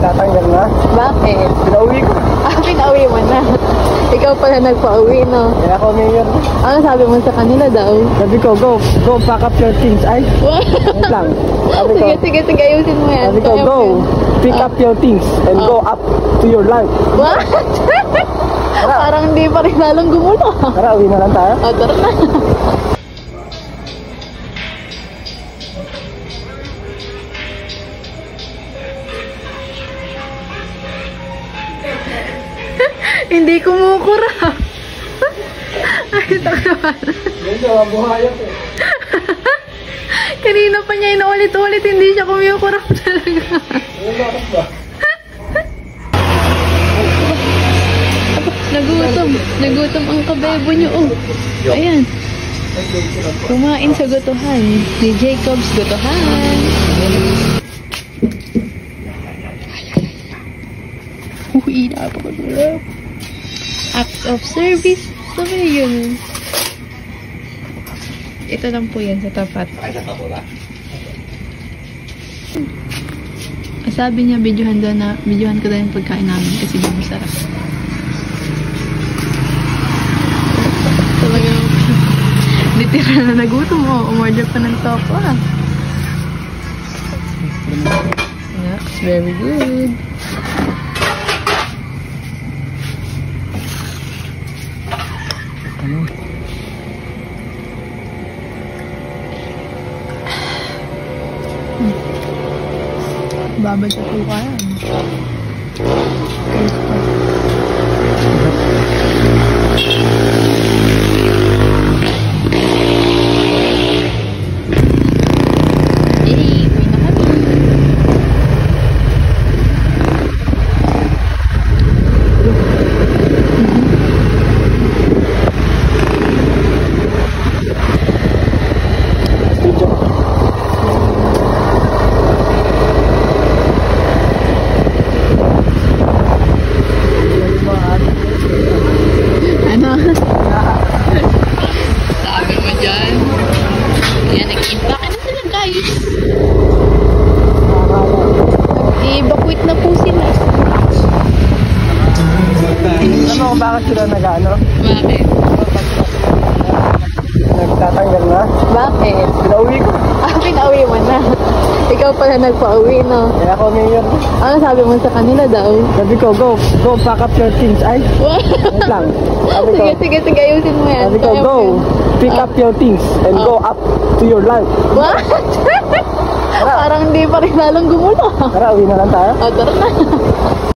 Nagtatanggal na? Bakit? Pinauwi ko. Pinauwi mo na. Ikaw pala nagpa-uwi, no? Kaya ako mayor. Ano sabi mo sa kanila daw? Sabi ko, go pack up your things. Ay, wait lang. Sabi ko, Sige, ayusin mo yan. sabi ko, go pick up your things and go up to your life. What? Parang hindi pa rin lalong gumulo. Tara, uwi na lang tayo. O, tara na. Hindi kumukura. Ay, naman. Ganyan, mabuhayat eh. Kanina pa niya inuulit-ulit, hindi siya kumukura talaga. Ano bakit ba? Nagutom ang kabebo niyo. Oh. Ayan. Kumain sa gotohan. Ni Jacob's gotohan. Uy, napakagulap. Act of service. Sabi yun. Ito lang po yan sa tapat. Sabi niya, videohan ko daw yung pagkain namin kasi di masarap. Talagang literal na nagutom mo. Umorder pa ng topo ah. Looks very good. Ano? Babad sa tukayan. Sabi mo dyan. Ayan, nag-impact na sila guys. I-evacuate na po sila. Ano kung bakit sila nag-ano? Bakit? Nagtatanggal na? Bakit? Pinauwi ko. Pinauwi mo na. Ikaw pala nagpa-uwi, no? Kaya ako mayor. Ano sabi mo sa kanila daw? Sabi ko, go pack up your things. Ay, wait lang. Sabi ko, Sige, ayusin mo yan. sabi ko, go pick up your things and go up to your life. What? Parang hindi pa rin lalong gumulo. Tara, uwi na lang tayo. O, tara na.